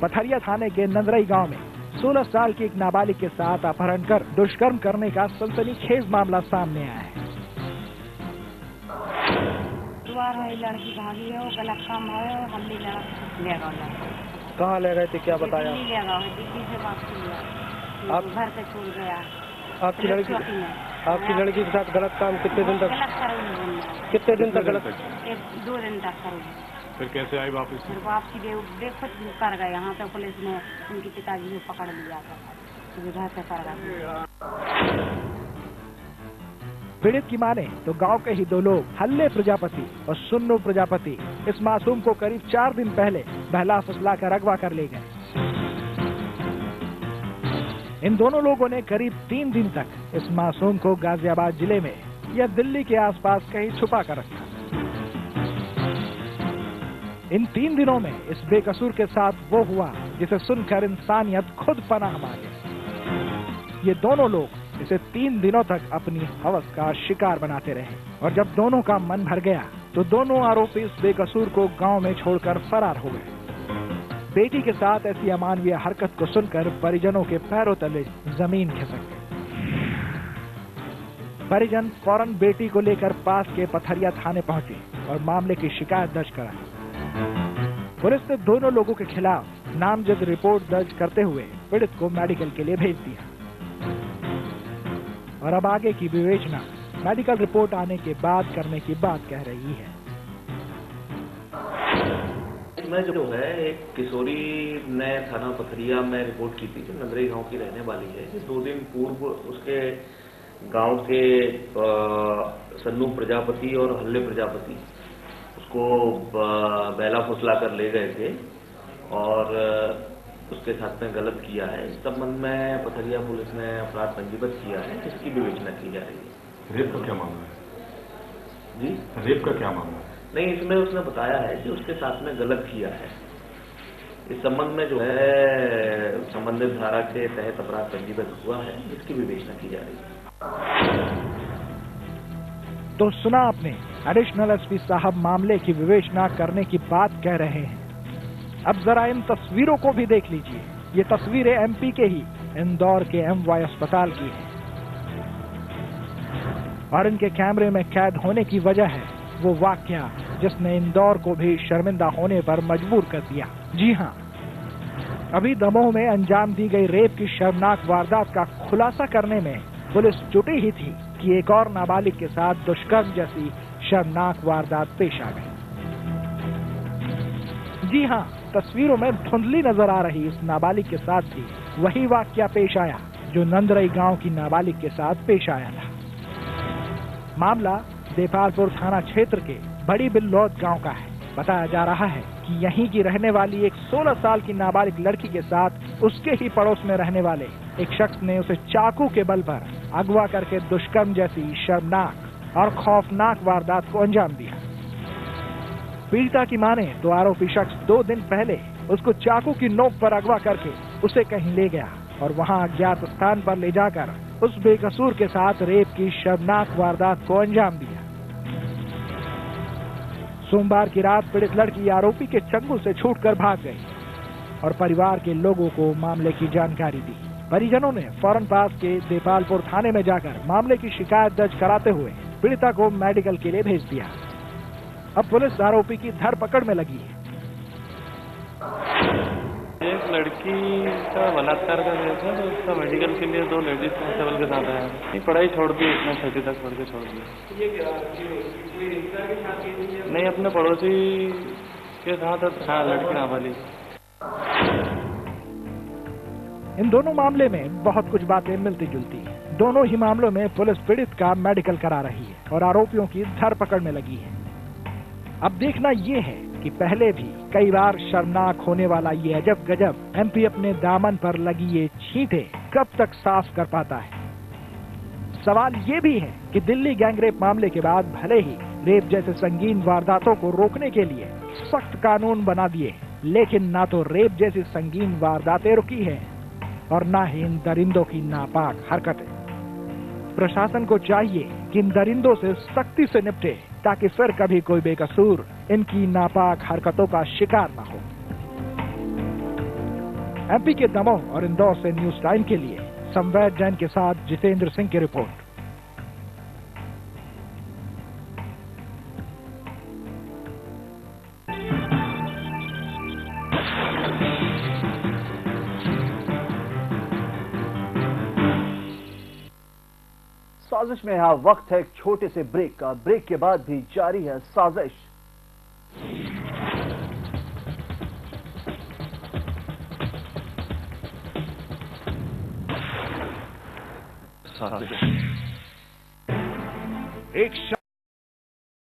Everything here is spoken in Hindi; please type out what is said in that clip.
पथरिया थाने के नंदरई गांव में 16 साल की एक नाबालिग के साथ अपहरण कर दुष्कर्म करने का सनसनीखेज मामला सामने आया है। लड़की भागी है, वो गलत काम है, हमने ले गए। कहाँ ले गए थे, क्या बताया? दिल्ली से वापस लिया, आप घर पे छोड़ गया। आपकी लड़की के साथ गलत काम कितने दिन तक? कितने दिन तक गलत? 2 दिन तक करूँ। फिर कैसे आई वापस? फिर वापसी देखो कर गए। यहाँ तो पुलिस ने उनके पिताजी को पकड़ लिया था, तो घर से कर गए। पीड़ित की माने तो गांव के ही 2 लोग हल्ले प्रजापति और सुन्नू प्रजापति इस मासूम को करीब 4 दिन पहले बहला फुसला कर अगवा कर ले गए। इन दोनों लोगों ने करीब 3 दिन तक इस मासूम को गाजियाबाद जिले में या दिल्ली के आसपास कहीं छुपा कर रखा। इन 3 दिनों में इस बेकसूर के साथ वो हुआ जिसे सुनकर इंसानियत खुद पनाह मांगे। ये दोनों लोग इसे 3 दिनों तक अपनी हवस का शिकार बनाते रहे और जब दोनों का मन भर गया तो दोनों आरोपी इस बेकसूर को गांव में छोड़कर फरार हो गए। बेटी के साथ ऐसी अमानवीय हरकत को सुनकर परिजनों के पैरों तले जमीन खिसक गई। परिजन फौरन बेटी को लेकर पास के पथरिया थाने पहुंचे और मामले की शिकायत दर्ज कराई। पुलिस ने दोनों लोगों के खिलाफ नामजद रिपोर्ट दर्ज करते हुए पीड़ित को मेडिकल के लिए भेज दिया और अब आगे की विवेचना मेडिकल रिपोर्ट आने के बाद करने की बात कह रही है। मैं जो है एक किशोरी ने थाना पथरिया में रिपोर्ट की थी, जो नंदरई गांव की रहने वाली है। 2 दिन पूर्व उसके गांव के सन्नू प्रजापति और हल्ले प्रजापति उसको बहला फुसला कर ले गए थे और उसके साथ में गलत किया है। इस संबंध में पथरिया पुलिस ने अपराध पंजीबद्ध किया है, जिसकी विवेचना की जा रही है। रेप का क्या मामला है जी? रेप का क्या मामला है? नहीं, इसमें उसने बताया है कि उसके साथ में गलत किया है। इस संबंध में जो है संबंधित धारा के तहत अपराध पंजीबद्ध हुआ है, जिसकी विवेचना की जा रही है। तो सुना आपने, एडिशनल एसपी साहब मामले की विवेचना करने की बात कह रहे हैं। अब जरा इन तस्वीरों को भी देख लीजिए। ये तस्वीरें एमपी के ही इंदौर के एमवाई अस्पताल की हैं और इनके कैमरे में कैद होने की वजह है वो वाकया जिसने इंदौर को भी शर्मिंदा होने पर मजबूर कर दिया। जी हाँ, अभी दमोह में अंजाम दी गई रेप की शर्मनाक वारदात का खुलासा करने में पुलिस जुटी ही थी कि एक और नाबालिग के साथ दुष्कर्म जैसी शर्मनाक वारदात पेश आ गई। जी हाँ, तस्वीरों में धुंधली नजर आ रही इस नाबालिग के साथ भी वही वाकया पेश आया जो नंदरई गांव की नाबालिग के साथ पेश आया था। मामला देपालपुर थाना क्षेत्र के बड़ी बिल्लौद गांव का है। बताया जा रहा है कि यहीं की रहने वाली एक 16 साल की नाबालिग लड़की के साथ उसके ही पड़ोस में रहने वाले एक शख्स ने उसे चाकू के बल पर अगवा करके दुष्कर्म जैसी शर्मनाक और खौफनाक वारदात को अंजाम दिया। पीड़िता की माने तो आरोपी शख्स 2 दिन पहले उसको चाकू की नोक पर अगवा करके उसे कहीं ले गया और वहां अज्ञात स्थान पर ले जाकर उस बेकसूर के साथ रेप की शर्मनाक वारदात को अंजाम दिया। सोमवार की रात पीड़ित लड़की आरोपी के चंगुल से छूटकर भाग गई और परिवार के लोगों को मामले की जानकारी दी। परिजनों ने फौरन पास के देपालपुर थाने में जाकर मामले की शिकायत दर्ज कराते हुए पीड़िता को मेडिकल के लिए भेज दिया। अब पुलिस आरोपी की धरपकड़ में लगी है। एक लड़की का बलात्कार का केस है, तो उसका मेडिकल के लिए 2 लेडीज कांस्टेबल के साथ आया। पढ़ाई छोड़ दी उसने, 6वीं तक पढ़ के छोड़ दी। नहीं, अपने पड़ोसी के साथ। हाँ, लड़की नाबालिग। इन दोनों मामले में बहुत कुछ बातें मिलती जुलती हैं। दोनों ही मामलों में पुलिस पीड़ित का मेडिकल करा रही है और आरोपियों की धरपकड़ में लगी है। अब देखना ये है कि पहले भी कई बार शर्मनाक होने वाला ये अजब गजब एमपी अपने दामन पर लगी ये छींटे कब तक साफ कर पाता है। सवाल ये भी है कि दिल्ली गैंगरेप मामले के बाद भले ही रेप जैसे संगीन वारदातों को रोकने के लिए सख्त कानून बना दिए, लेकिन ना तो रेप जैसी संगीन वारदातें रुकी है और ना ही इन दरिंदों की नापाक हरकतें। प्रशासन को चाहिए कि इन दरिंदों से सख्ती से निपटे ताकि फिर कभी कोई बेकसूर इनकी नापाक हरकतों का शिकार न हो। एमपी के दमोह और इंदौर से न्यूज टाइम के लिए संवेद जैन के साथ जितेंद्र सिंह की रिपोर्ट। साजिश में यहां वक्त है एक छोटे से ब्रेक का। ब्रेक के बाद भी जारी है साजिश। साजिश। एक